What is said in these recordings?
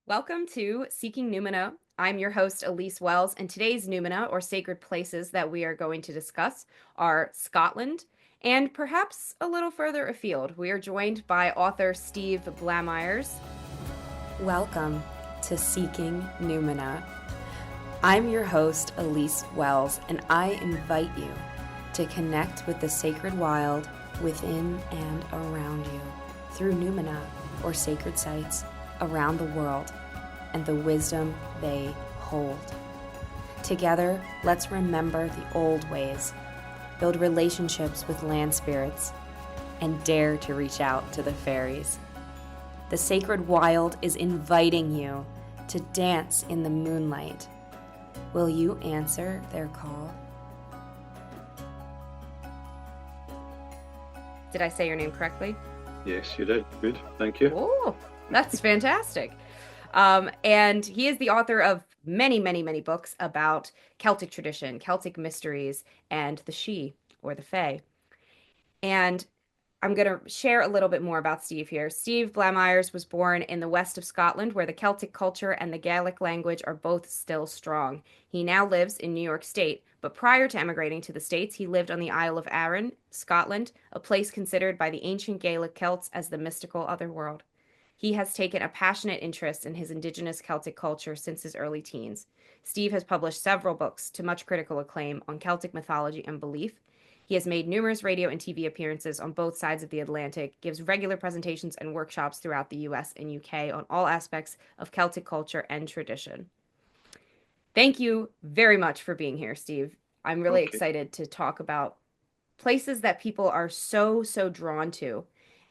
Welcome to Seeking Numina. I'm your host, Elise Wells, and today's Numina, or sacred places that we are going to discuss, are Scotland and perhaps a little further afield. We are joined by author Steve Blamires. Welcome to Seeking Numina. I'm your host, Elise Wells, and I invite you to connect with the sacred wild within and around you through Numina, or sacred sites around the world, and the wisdom they hold. Together, let's remember the old ways, build relationships with land spirits, and dare to reach out to the fairies. The sacred wild is inviting you to dance in the moonlight. Will you answer their call? Did I say your name correctly? Yes, you did. Good. Thank you. Oh, that's fantastic. And he is the author of many, many, many books about Celtic tradition, Celtic mysteries, and the Sidhe, or the Fae. And I'm going to share a little bit more about Steve here. Steve Blamires was born in the west of Scotland, where the Celtic culture and the Gaelic language are both still strong. He now lives in New York State, but prior to emigrating to the States, he lived on the Isle of Arran, Scotland, a place considered by the ancient Gaelic Celts as the mystical otherworld. He has taken a passionate interest in his indigenous Celtic culture since his early teens. Steve has published several books to much critical acclaim on Celtic mythology and belief. He has made numerous radio and TV appearances on both sides of the Atlantic, gives regular presentations and workshops throughout the US and UK on all aspects of Celtic culture and tradition. Thank you very much for being here, Steve. I'm really excited to talk about places that people are so drawn to.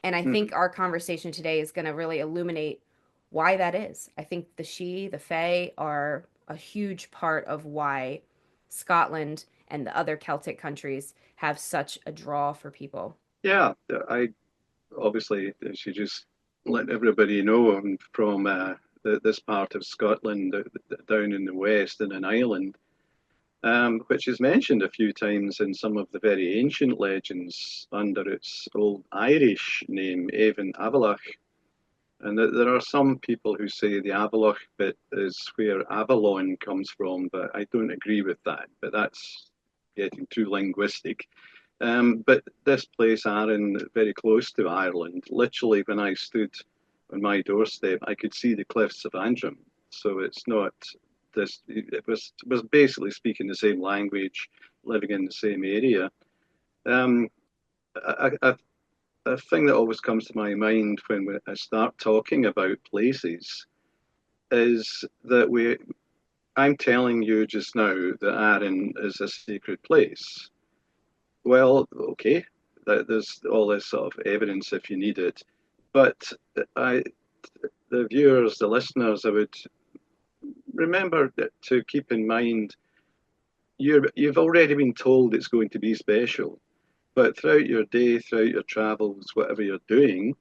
And I think our conversation today is going to really illuminate why that is. I think the Sidhe, the Fae are a huge part of why Scotland and the other Celtic countries have such a draw for people. Yeah, I obviously should just let everybody know I'm from this part of Scotland, down in the west, in an island, which is mentioned a few times in some of the very ancient legends under its old Irish name, Avon Avalach. And there are some people who say the Avalach bit is where Avalon comes from, but I don't agree with that. But that's getting too linguistic. But this place, Arran, very close to Ireland, literally when I stood on my doorstep, I could see the cliffs of Antrim. So it's not this, it was basically speaking the same language, living in the same area. Um, a thing that always comes to my mind when I start talking about places is that I'm telling you just now that Arran is a sacred place. Well, okay, there's all this sort of evidence if you need it, but I, the viewers, the listeners, I would remember to keep in mind you've already been told it's going to be special, but throughout your day, throughout your travels, whatever you're doing,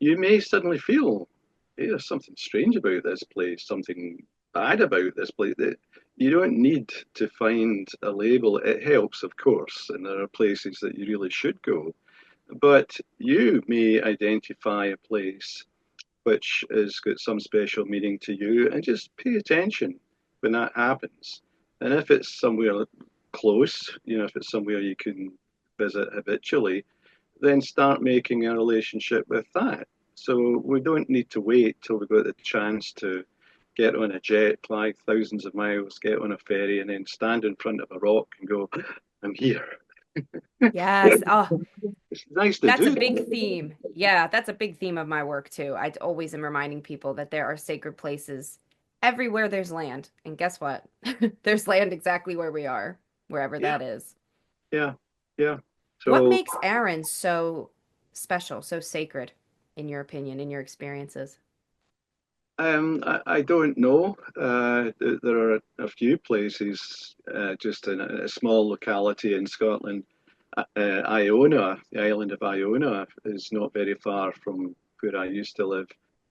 you may suddenly feel, hey, there's something strange about this place, something bad about this place. You don't need to find a label. It helps, of course, and there are places that you really should go. But you may identify a place which has got some special meaning to you and just pay attention when that happens. And if it's somewhere close, if it's somewhere you can visit habitually, then start making a relationship with that. So we don't need to wait till we've got the chance to get on a jet, fly thousands of miles, get on a ferry, and then stand in front of a rock and go, I'm here. Yes. Oh, It's nice to that's a do. big theme. Yeah, that's a big theme of my work too. I always am reminding people that there are sacred places everywhere there's land. And guess what? There's land exactly where we are, wherever Yeah, that is. yeah, yeah. What So makes Arran so special, so sacred, in your opinion, in your experiences? I don't know. There are a few places just in a small locality in Scotland. Iona, the island of Iona, is not very far from where I used to live.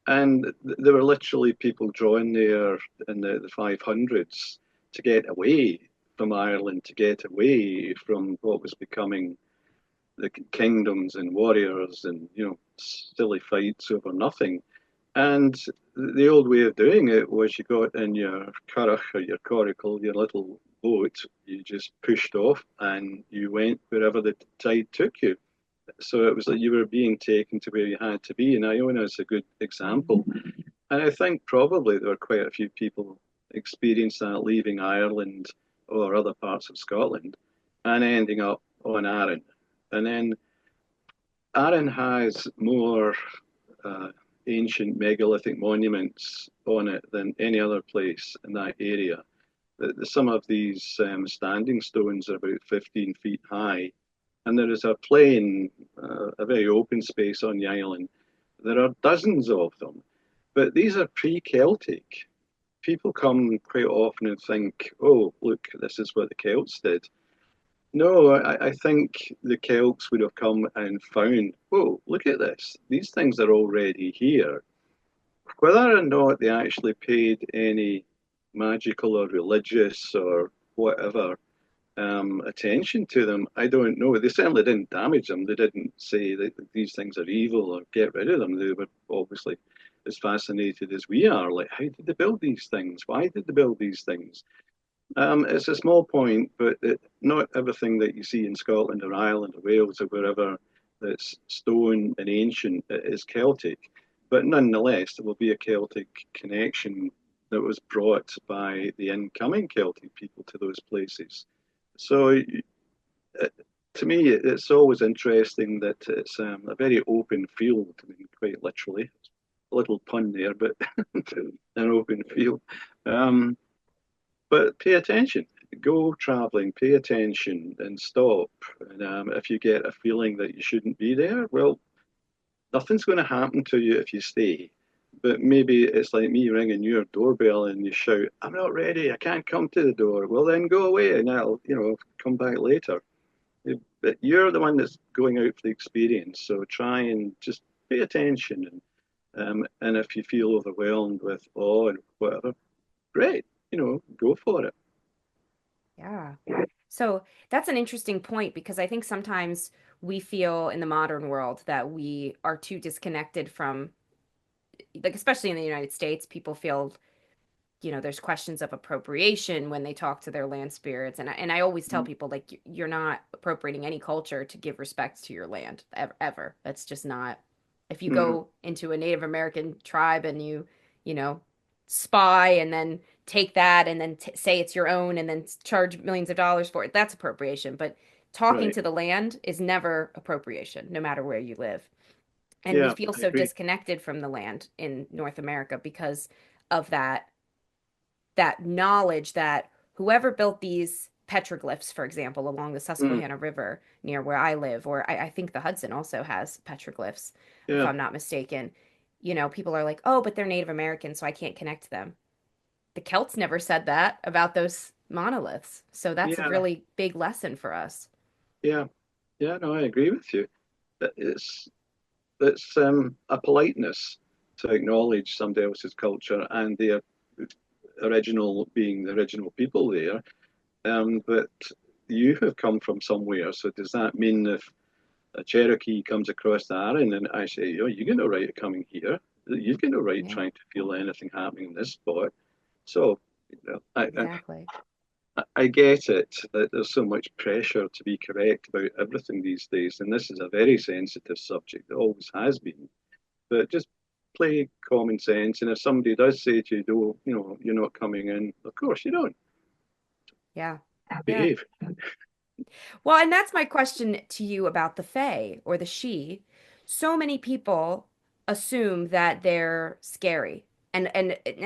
And there were literally people drawn there in the 500s to get away from Ireland, to get away from what was becoming the kingdoms and warriors and, silly fights over nothing. And the old way of doing it was you got in your currach or your coracle, your little boat, you just pushed off and you went wherever the tide took you. So it was like you were being taken to where you had to be. And Iona is a good example. And I think probably there were quite a few people experienced that leaving Ireland or other parts of Scotland and ending up on Arran. And then Arran has more uh, ancient megalithic monuments on it than any other place in that area. Some of these standing stones are about 15 feet high, and there is a plain, a very open space on the island. There are dozens of them, but these are pre-Celtic. People come quite often and think, oh, look, this is what the Celts did. No, I think the Celts would have come and found, oh, look at this. These things are already here. Whether or not they actually paid any magical or religious or whatever attention to them, I don't know. They certainly didn't damage them. They didn't say that these things are evil or get rid of them. They were obviously as fascinated as we are. Like, how did they build these things? Why did they build these things? It's a small point, but not everything that you see in Scotland or Ireland or Wales or wherever that's stone and ancient is Celtic. But nonetheless, there will be a Celtic connection that was brought by the incoming Celtic people to those places. So, to me, it's always interesting that it's a very open field. I mean, quite literally, a little pun there, but an open field. Um, but pay attention. Go traveling, pay attention, and stop. And if you get a feeling that you shouldn't be there, well, nothing's going to happen to you if you stay. But maybe it's like me ringing your doorbell and you shout, "I'm not ready. I can't come to the door." Well, then go away and I'll, come back later. But you're the one that's going out for the experience. So try and just pay attention. And if you feel overwhelmed with awe and whatever, great, go for it. Yeah. So that's an interesting point because I think sometimes we feel in the modern world that we are too disconnected from, like, especially in the United States, people feel, there's questions of appropriation when they talk to their land spirits. And I always tell people, like, you're not appropriating any culture to give respect to your land ever, ever. That's just not. If you Mm, go into a Native American tribe and you know, spy and then take that and then say it's your own and then charge millions of dollars for it, that's appropriation. But talking right. to the land is never appropriation, no matter where you live. And we Yeah, feel I so agree. disconnected from the land in North America because of that knowledge that whoever built these petroglyphs, for example, along the Mm, Susquehanna River near where I live, or I think the Hudson also has petroglyphs, if yeah, I'm not mistaken. People are like, oh, but they're Native American, so I can't connect to them. The Celts never said that about those monoliths. So that's a yeah, really big lesson for us. yeah, yeah. No, I agree with you. It's a politeness to acknowledge somebody else's culture and their original being the original people there. But you have come from somewhere, so does that mean if a Cherokee comes across the Arran and I say, "Oh, you get no right coming here. You've got no right Yeah, trying to feel anything happening in this spot." So, exactly. I get it that there's so much pressure to be correct about everything these days, and this is a very sensitive subject. It always has been. But just play common sense, and if somebody does say to you, "No, you're not coming in," of course you don't. Yeah. Yeah. Behave. Well, and that's my question to you about the Fae or the She. So many people assume that they're scary. And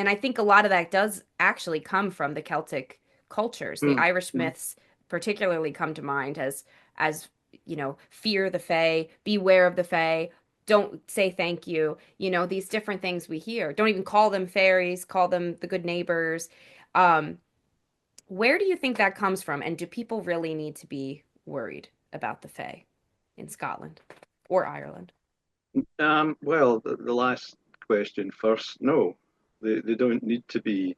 I think a lot of that does actually come from the Celtic cultures. The Mm, Irish mm, myths particularly come to mind as fear the Fae, beware of the Fae, don't say thank you. These different things we hear. Don't even call them fairies, call them the good neighbors. Um, where do you think that comes from? And do people really need to be worried about the Fae in Scotland or Ireland? well, the last question first. No, they don't need to be.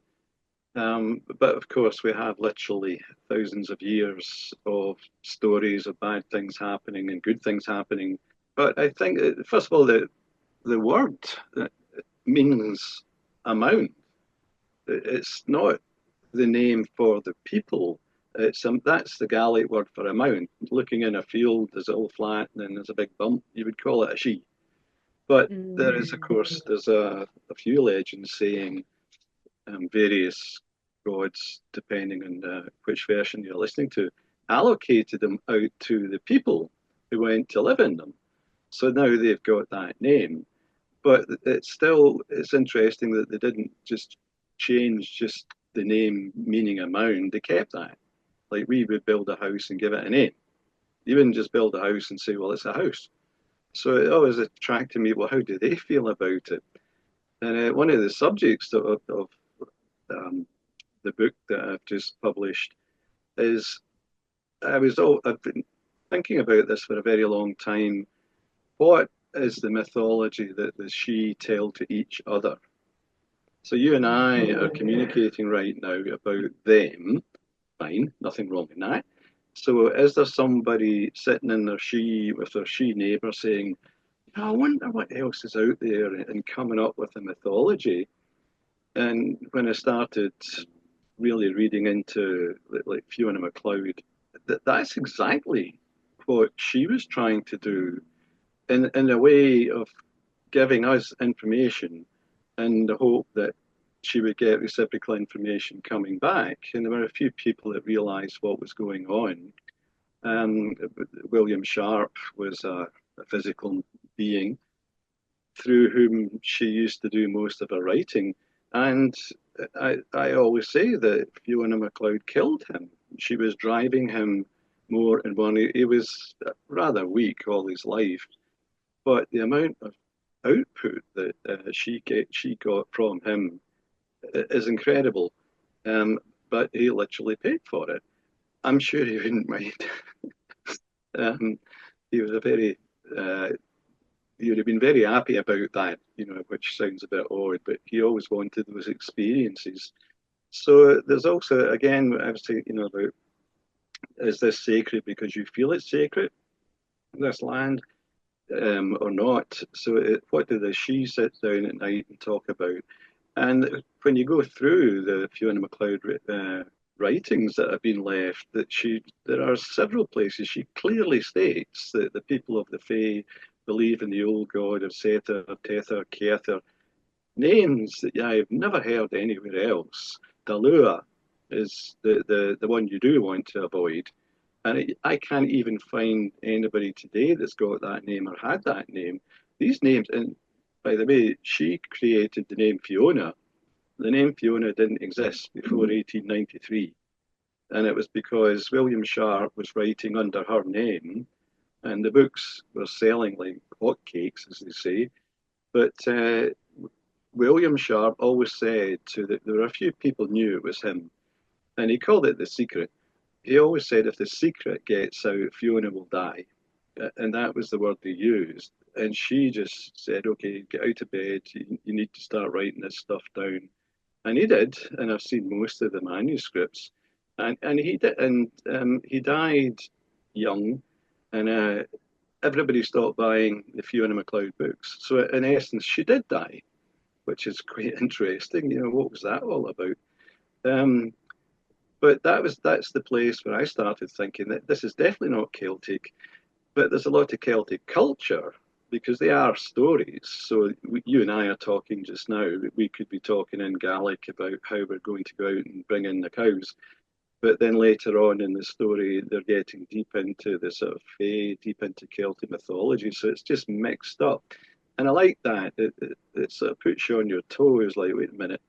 But of course, we have literally thousands of years of stories of bad things happening and good things happening. But I think, first of all, the word. means a mound. It's not the name for the people. That's the Gaelic word for a mound. Looking in a field, there's all flat, and then there's a big bump. You would call it a she. But there is, of Mm. course, there's a few legends saying various gods, depending on which version you're listening to, allocated them out to the people who went to live in them. So now they've got that name. But it's interesting that they didn't just change just the name meaning a mound. They kept that. Like we would build a house and give it a name. You wouldn't just build a house and say, well, it's a house. So it always attracted me, well, how do they feel about it? And one of the subjects of um, the book that I've just published is I've been thinking about this for a very long time. What is the mythology that the she tell to each other? So you and I are communicating right now about them. Fine, nothing wrong in that. So is there somebody sitting in their she with their she neighbour saying, "Oh, I wonder what else is out there," and coming up with a mythology? And when I started really reading into like Fiona MacLeod, that's exactly what she was trying to do in a way of giving us information in the hope that she would get reciprocal information coming back. And there were a few people that realised what was going on. Um, William Sharp was a physical being through whom she used to do most of her writing. And I always say that Fiona MacLeod killed him. She was driving him more and more. He was rather weak all his life, but the amount of output that she got from him is incredible. Um, but he literally paid for it. I'm sure he wouldn't mind. um, he was a very he would have been very happy about that, which sounds a bit odd, but he always wanted those experiences. So there's also, again, I was saying, about is this sacred because you feel it's sacred, this land, or not? So what do the she sit down at night and talk about? And when you go through the Fiona MacLeod writings that have been left, there are several places she clearly states that the people of the Fae believe in the old god of Sether, Tether, Kether, names that I've never heard anywhere else. Dalua is the one you do want to avoid. And I can't even find anybody today that's got that name or had that name. These names, and by the way, she created the name Fiona. The name Fiona didn't exist before 1893. And it was because William Sharp was writing under her name, and the books were selling like hotcakes, as they say. But William Sharp always said there were a few people knew it was him, and he called it the secret. He always said, if the secret gets out, Fiona will die. And that was the word they used. And she just said, okay, get out of bed. You need to start writing this stuff down. And he did. And I've seen most of the manuscripts. And he did. And he died young. And everybody stopped buying the Fiona MacLeod books. So in essence, she did die, which is quite interesting. What was that all about? Um, but that's the place where I started thinking that this is definitely not Celtic, but there's a lot of Celtic culture because they are stories. So you and I are talking just now. We could be talking in Gaelic about how we're going to go out and bring in the cows. But then later on in the story, they're getting deep into the sort of fae, deep into Celtic mythology. So it's just mixed up. And I like that. It sort of puts you on your toes, like, wait a minute,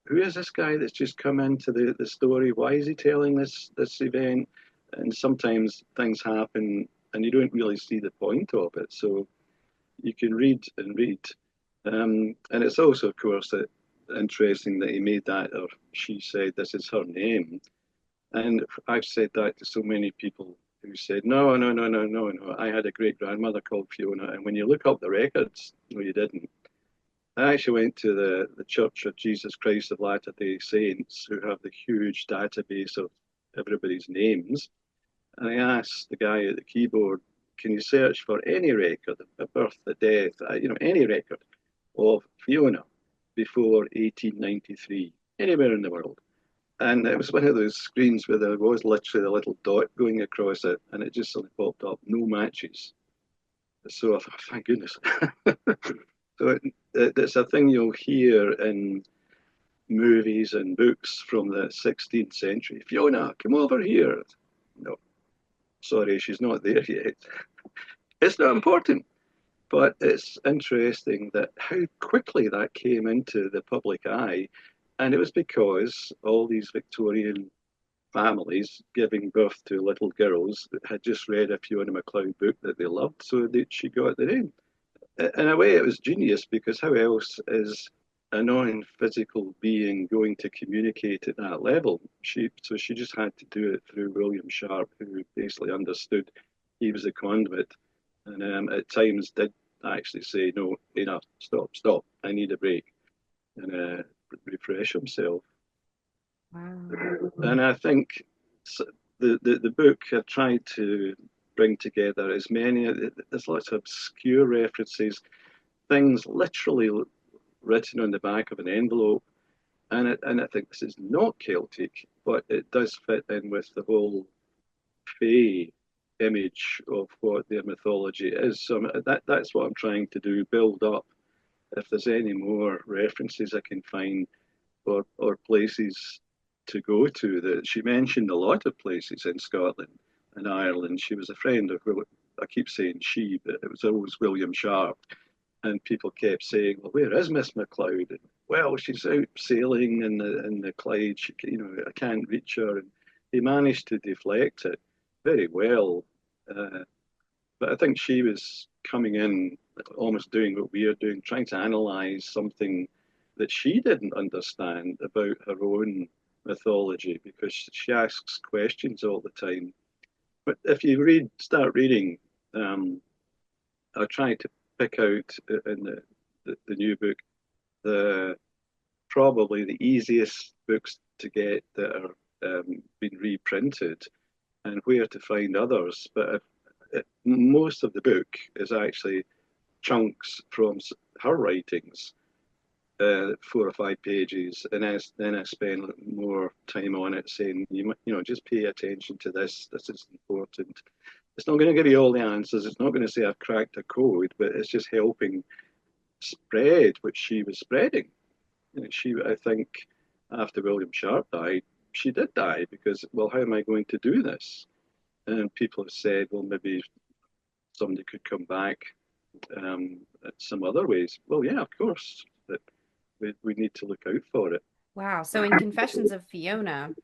who is this guy that's just come into the story? Why is he telling this event? And sometimes things happen and you don't really see the point of it. So you can read and read. And it's also, of course, interesting that he made that, or she said, this is her name. And I've said that to so many people who said, no, no, no, no, no, no. I had a great grandmother called Fiona. And when you look up the records, no, you didn't. I actually went to the Church of Jesus Christ of Latter-day Saints, who have the huge database of everybody's names. And I asked the guy at the keyboard, can you search for any record, a birth, a death, any record? of Fiona before 1893, anywhere in the world. And it was one of those screens where there was literally a little dot going across it, and it just suddenly popped up, no matches. So I thought, thank goodness. So it's a thing you'll hear in movies and books from the 16th century. Fiona, come over here. No, sorry, she's not there yet. It's not important, but it's interesting that how quickly that came into the public eye. And it was because all these Victorian families giving birth to little girls had just read a Fiona MacLeod book that they loved, so she got the name. In a way, it was genius because how else is a non-physical being going to communicate at that level? So she just had to do it through William Sharp, who basically understood he was a conduit, and at times did actually say, "No, enough, stop, I need a break," and refresh himself. Wow. And I think the book have tried to bring together as many. There's lots of obscure references, things literally written on the back of an envelope, and I think this is not Celtic, but it does fit in with the whole Fae image of what their mythology is. So that's what I'm trying to do, build up. If there's any more references I can find, or places to go to, that she mentioned a lot of places in Scotland and Ireland. She was a friend of, I keep saying she, but it was always William Sharp. And people kept saying, "Well, where is Miss MacLeod?" And, "Well, she's out sailing in the Clyde. I can't reach her." And he managed to deflect it very well. Uh, but I think she was coming in, almost doing what we are doing, trying to analyze something that she didn't understand about her own mythology, because she asks questions all the time. But if you start reading, I try to pick out in the new book the probably the easiest books to get that are been reprinted, and where to find others. But most of the book is actually chunks from her writings, 4 or 5 pages, and then I spend more time on it, saying, just pay attention to this. This is important. It's not going to give you all the answers. It's not going to say I've cracked a code, but it's just helping spread what she was spreading. I think, after William Sharp died, she did die because, well, how am I going to do this? And people have said, well, maybe somebody could come back some other ways. Well, yeah, of course, but we need to look out for it. Wow. So in Confessions of Fiona,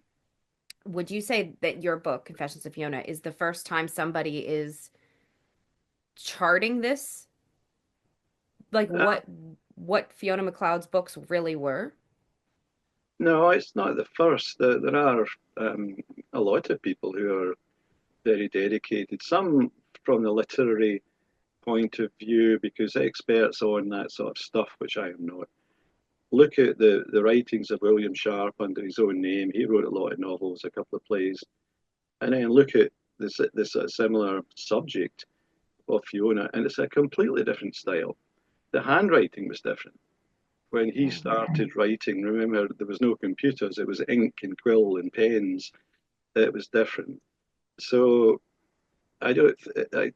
would you say that your book, Confessions of Fiona, is the first time somebody is charting this? Like Uh, what Fiona MacLeod's books really were? no, it's not the first. There are a lot of people who are very dedicated, some from the literary point of view, because experts on that sort of stuff, which I am not. Look at the writings of William Sharp under his own name. He wrote a lot of novels, a couple of plays, and then look at this similar subject of Fiona, and it's a completely different style. The handwriting was different. When he started writing, remember, there was no computers, it was ink and quill and pens. It was different. So I don't, I,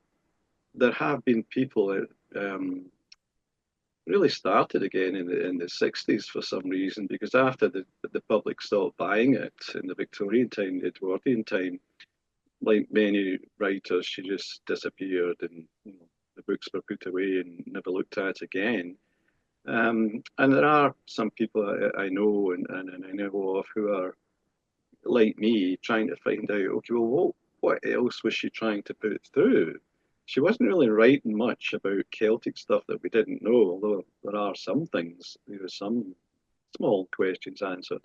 there have been people really started again in the 60s for some reason, because after the public stopped buying it in the Victorian time, the Edwardian time, like many writers, she just disappeared, and the books were put away and never looked at again. And there are some people I know and I know of who are like me, trying to find out, okay, well, what else was she trying to put through? She wasn't really writing much about Celtic stuff that we didn't know, although there are some things, there were some small questions answered.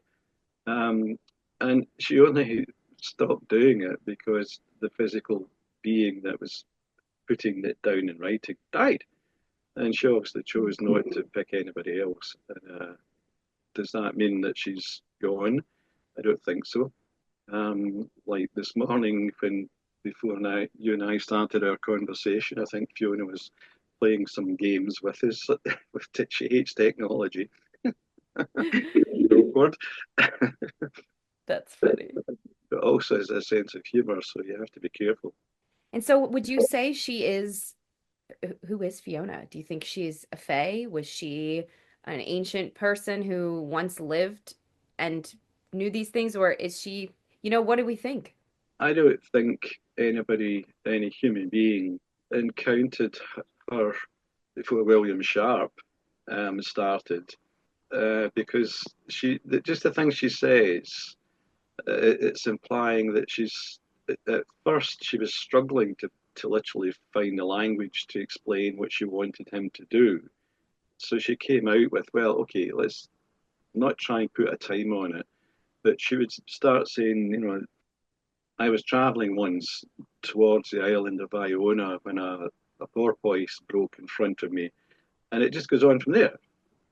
Um, and she only stopped doing it because the physical being that was putting it down in writing died. And she obviously chose not to pick anybody else. And, does that mean that she's gone? I don't think so. Like this morning, before now you and I started our conversation, I think Fiona was playing some games with us. She hates technology. Awkward. That's funny. But also has a sense of humor, so you have to be careful. And so would you say she is who is Fiona? Do you think she's a fae? Was she an ancient person who once lived and knew these things, or is she, what do we think? I don't think anybody, any human being, encountered her before William Sharp started, because just the things she says, it's implying that at first she was struggling to literally find a language to explain what she wanted him to do. So she came out with, well, okay, let's not try and put a time on it, but she would start saying, I was traveling once towards the island of Iona when a porpoise broke in front of me, and it just goes on from there.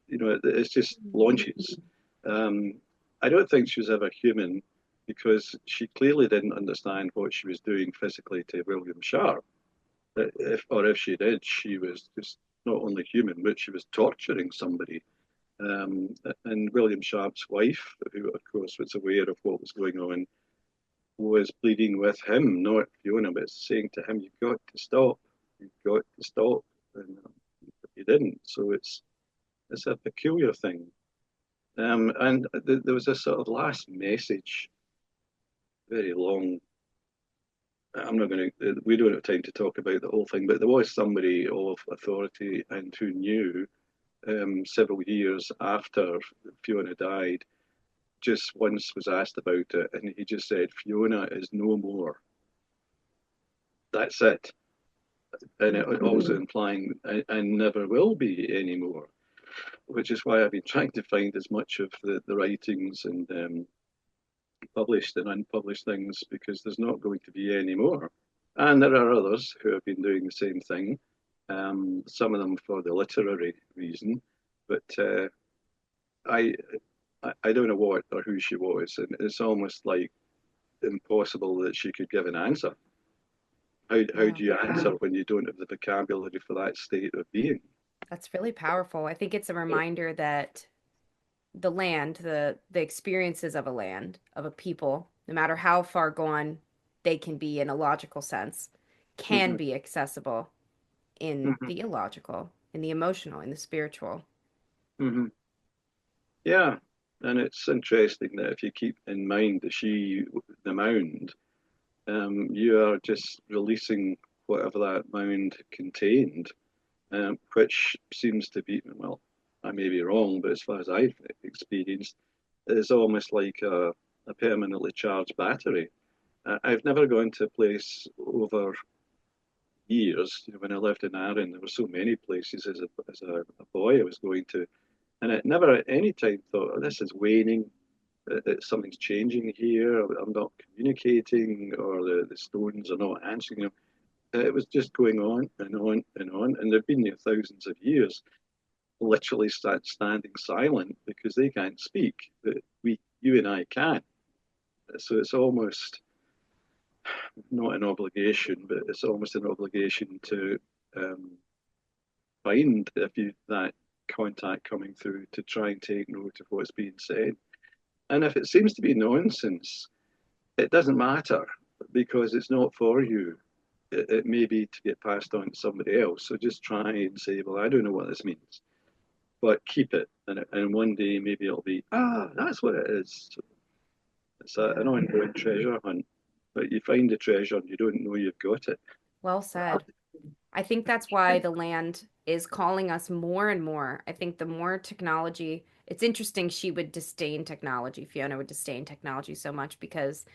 It's just launches. Um, I don't think she was ever human because she clearly didn't understand what she was doing physically to William Sharp. If she did, she was just not only human, but she was torturing somebody. And William Sharp's wife, who of course was aware of what was going on, was pleading with him, not Fiona, but saying to him, "You've got to stop. You've got to stop." And he didn't. So it's a peculiar thing. And there was a sort of last message, very long. I'm not going to. We don't have time to talk about the whole thing, but there was somebody of authority and who knew several years after Fiona died. Just once was asked about it, and he just said, "Fiona is no more. That's it." And it also implying and never will be anymore, which is why I've been trying to find as much of the writings and published and unpublished things because there's not going to be any more. And there are others who have been doing the same thing, some of them for the literary reason, but I, I don't know what or who she was, and it's almost like impossible that she could give an answer. How Yeah, do you answer when you don't have the vocabulary for that state of being? that's really powerful. I think it's a reminder that the land, the experiences of a land, of a people, no matter how far gone they can be in a logical sense, can Mm-hmm, be accessible in mm-hmm, the illogical, in the emotional, in the spiritual. mm-hmm. Yeah, and it's interesting that if you keep in mind the mound, you are just releasing whatever that mound contained, which seems to be, well, I may be wrong, but as far as I've experienced, is almost like a permanently charged battery. I've never gone to a place over years. When I lived in Arran, there were so many places as a boy I was going to, and I never at any time thought, oh, this is waning, something's changing here, I'm not communicating, or the stones are not answering. It was just going on and on and on, and they've been there thousands of years, literally standing silent because they can't speak, but you and I can. So it's almost not an obligation, but it's almost an obligation to um, find if you that contact coming through to try and take note of what's being said. And if it seems to be nonsense, it doesn't matter because it's not for you. It may be to get passed on to somebody else. So just try and say, well, I don't know what this means, but keep it. And one day maybe it'll be, that's what it is. So it's an Yeah. ongoing treasure hunt. But you find the treasure and you don't know you've got it. Well said. I think that's why the land is calling us more and more. I think the more technology, it's interesting she would disdain technology. Fiona would disdain technology so much because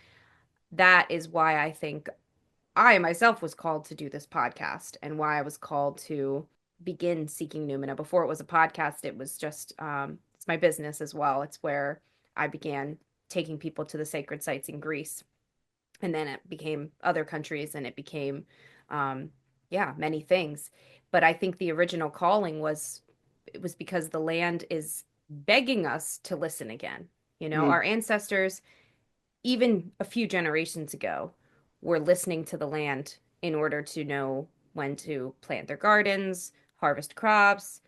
that is why I think I myself was called to do this podcast and why I was called to begin Seeking Numina. Before it was a podcast, it was just it's my business as well. It's where I began taking people to the sacred sites in Greece, and then it became other countries, and it became um, yeah, many things. But I think the original calling was it was because the land is begging us to listen again. Mm, Our ancestors even a few generations ago, were listening to the land in order to know when to plant their gardens, harvest crops,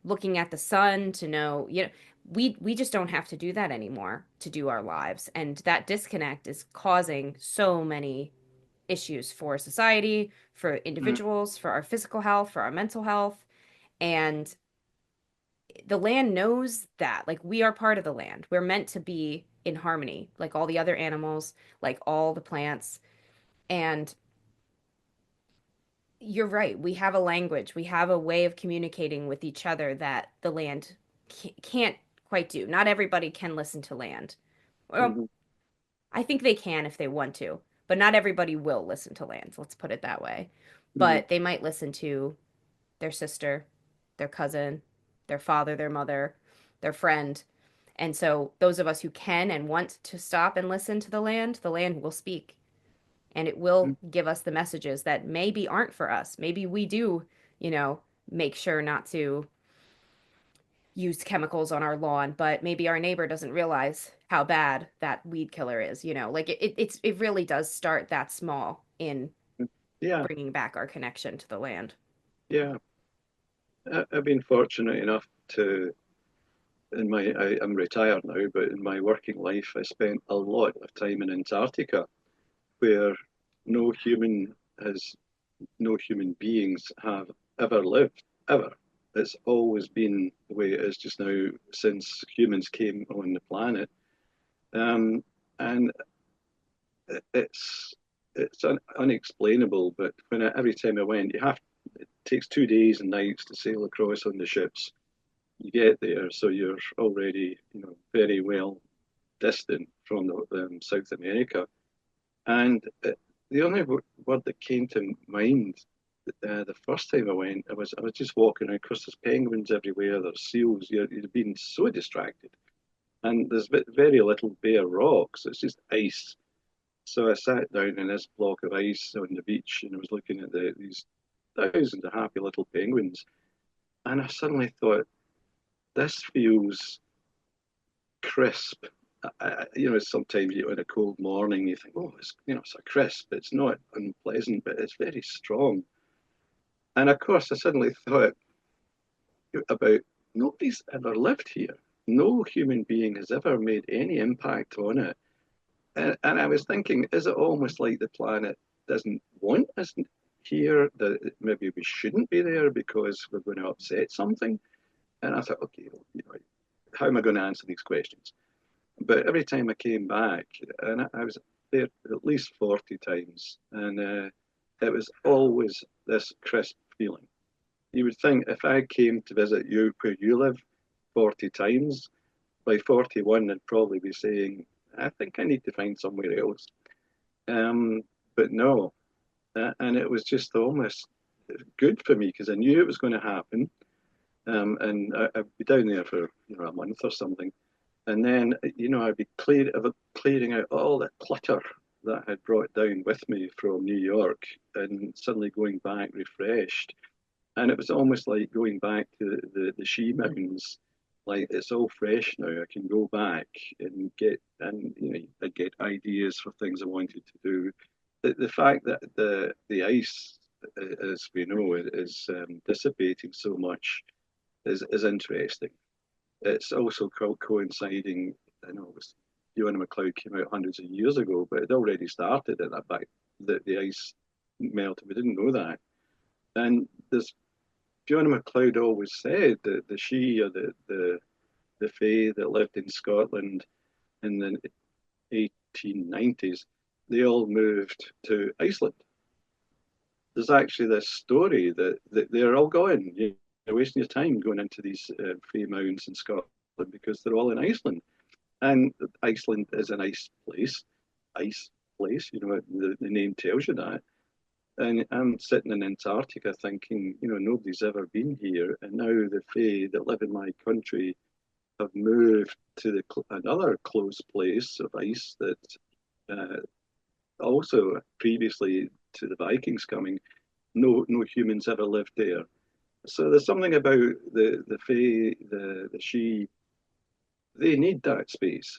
looking at the sun to know, we just don't have to do that anymore to do our lives. And that disconnect is causing so many issues for society, for mm, individuals, for our physical health, for our mental health. And the land knows that. Like, we are part of the land. We're meant to be in harmony, like all the other animals, like all the plants. And you're right. We have a language, we have a way of communicating with each other that the land can't quite do. Not everybody can listen to land. Well, mm, I think they can if they want to, but not everybody will listen to land. Let's put it that way. mm, But they might listen to their sister, their cousin, their father, their mother, their friend. And so, those of us who can and want to stop and listen to the land will speak and it mm. will give us the messages that maybe aren't for us. Maybe we do, you know, make sure not to use chemicals on our lawn, but maybe our neighbor doesn't realize how bad that weed killer is, Like it really does start that small in Yeah, bringing back our connection to the land. yeah. I've been fortunate enough to, I'm retired now, but in my working life, I spent a lot of time in Antarctica, where no human has, no human beings have ever lived, ever. It's always been the way it is just now since humans came on the planet. Um, and it's unexplainable, but every time I went, it takes 2 days and nights to sail across on the ships. You get there, so you're already, very well distant from South America. And the only word that came to mind the first time I went, I was just walking around because there's penguins everywhere, there's seals. You've been so distracted, and there's very little bare rocks. It's just ice. So I sat down in this block of ice on the beach, and I was looking at these thousands of happy little penguins, and I suddenly thought, this feels crisp. Sometimes on a cold morning you think, oh, it's a crisp. It's not unpleasant, but it's very strong. And of course, I suddenly thought about nobody's ever lived here. No human being has ever made any impact on it. And I was thinking, is it almost like the planet doesn't want us here? That maybe we shouldn't be there because we're going to upset something? And I thought, okay, well, how am I going to answer these questions? But every time I came back, and I was there at least 40 times, and it was always this crisp feeling. You would think if I came to visit you where you live 40 times, by 41, I'd probably be saying, I think I need to find somewhere else. But no, and it was just almost good for me because I knew it was going to happen. And I'd be down there for a month or something. And then, I'd be clearing out all the clutter that I had brought down with me from New York and suddenly going back refreshed. And it was almost like going back to the She Mountains. Like it's all fresh now. I can go back and I get ideas for things I wanted to do. The fact that the ice, as we know, is dissipating so much is interesting. It's also coinciding. I know it was Fiona McLeod came out hundreds of years ago, but it already started at that back. The ice melted. We didn't know that. And there's Fiona McLeod always said that the she or the Fae that lived in Scotland in the 1890s, they all moved to Iceland. There's actually this story that they're all going. You're wasting your time going into these Fae mounds in Scotland because they're all in Iceland. And Iceland is an ice place. The name tells you that. And I'm sitting in Antarctica thinking, nobody's ever been here. And now the Fae that live in my country have moved to another close place of ice that uh, also previously to the Vikings coming, no humans ever lived there. So there's something about the Fae, the She, they need that space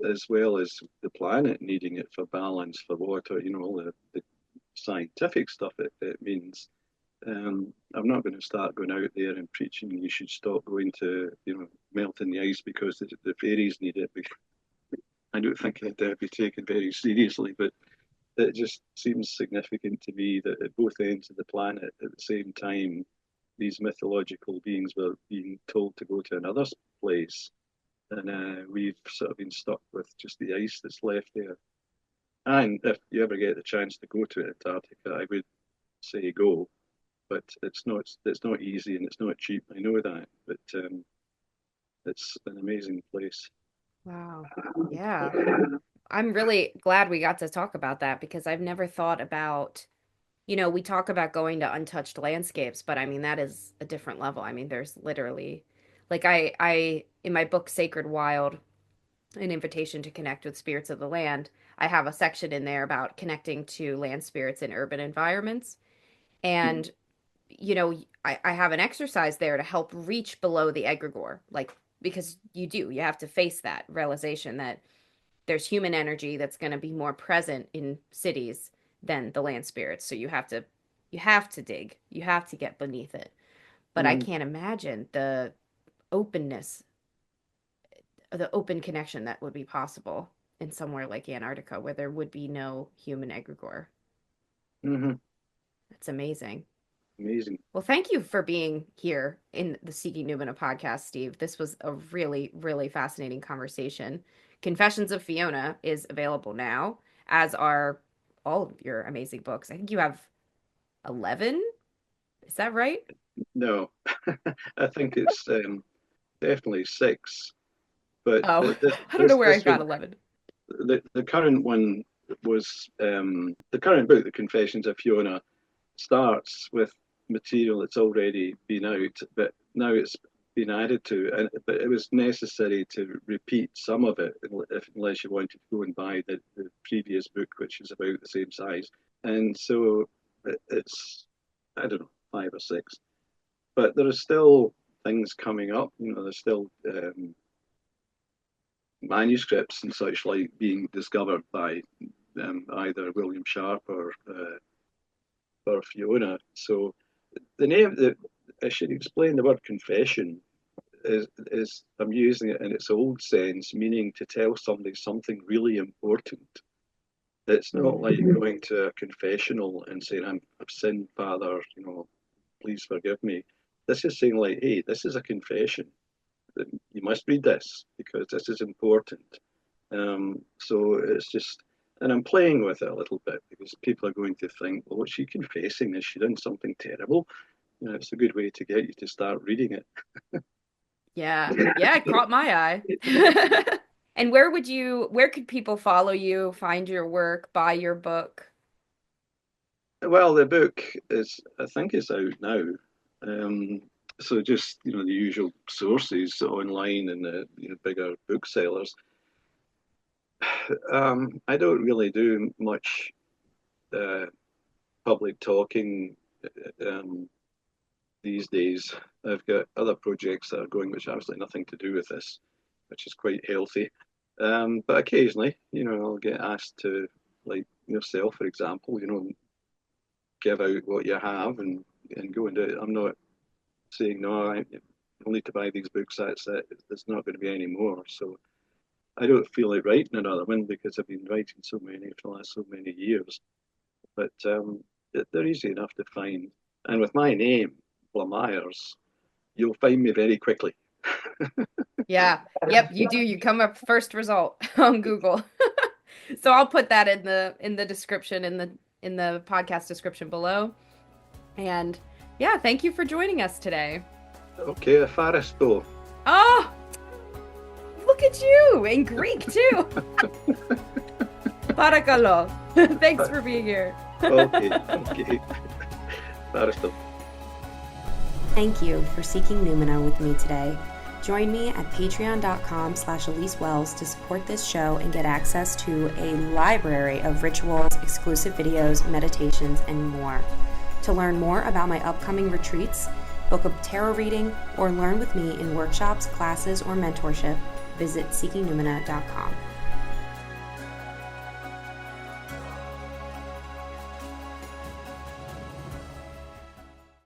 as well as the planet needing it for balance, for water, all the scientific stuff it means. I'm not going to start going out there and preaching you should stop going to, melting the ice because the fairies need it. I don't think it'd be taken very seriously, but it just seems significant to me that at both ends of the planet at the same time, these mythological beings were being told to go to another place, and we've sort of been stuck with just the ice that's left there. And if you ever get the chance to go to Antarctica, I would say go, but it's not easy and it's not cheap. I know that, but it's an amazing place. Wow. Yeah. I'm really glad we got to talk about that because I've never thought about, we talk about going to untouched landscapes, but I mean, that is a different level. I mean, there's literally, like in my book, Sacred Wild, An Invitation to Connect with Spirits of the Land, I have a section in there about connecting to land spirits in urban environments. And, I have an exercise there to help reach below the egregore, like, because you have to face that realization that there's human energy that's going to be more present in cities than the land spirits. So you have to dig, you have to get beneath it. But I Mm-hmm. can't imagine the openness, the open connection that would be possible in somewhere like Antarctica where there would be no human egregore. Mm-hmm. That's amazing. Amazing. Well, thank you for being here in the Seeking Numina podcast, Steve. This was a really, really fascinating conversation. Confessions of Fiona is available now, as are all of your amazing books. I think you have 11. Is that right? No, I think it's definitely six, but Oh, this I don't know this where I this got one 11. the current one was the current book, The Confessions of Fiona, starts with material that's already been out, but now it's been added to, and but it was necessary to repeat some of it unless you wanted to go and buy the previous book, which is about the same size. And so it's, I don't know, five or six, but there are still things coming up. There's still manuscripts and such like being discovered by either William Sharp or Fiona. So the name that I should explain the word confession is I'm using it in its old sense, meaning to tell somebody something really important. It's not like Mm. going to a confessional and saying, I've sinned, Father, please forgive me. This is saying like, hey, this is a confession. You must read this because this is important. So it's just, and I'm playing with it a little bit because people are going to think, well, what's she confessing? Is she done something terrible? It's a good way to get you to start reading it. Yeah. Yeah, it caught my eye. And where could people follow you, find your work, buy your book? Well, the book is, I think it's out now. Um, so just, the usual sources online and the bigger booksellers. I don't really do much uh, public talking um, these days. I've got other projects that are going which have absolutely nothing to do with this, which is quite healthy. But occasionally, I'll get asked to, like yourself, for example, give out what you have and go and do it. I'm not saying, no, you'll need to buy these books, that's it. There's not going to be any more. So I don't feel like writing another one because I've been writing so many for the last so many years. But they're easy enough to find. And with my name, Blamires, you'll find me very quickly. Yeah. Yep, you do. You come up first result on Google. So I'll put that in the description in the podcast description below. And yeah, thank you for joining us today. Okay, Faristo. Oh, look at you in Greek too. Parakalo. Thanks for being here. Okay. Faristo. Thank you for seeking Numina with me today. Join me at patreon.com/Elise Wells to support this show and get access to a library of rituals, exclusive videos, meditations, and more. To learn more about my upcoming retreats, book a tarot reading, or learn with me in workshops, classes, or mentorship, visit seekingnumina.com.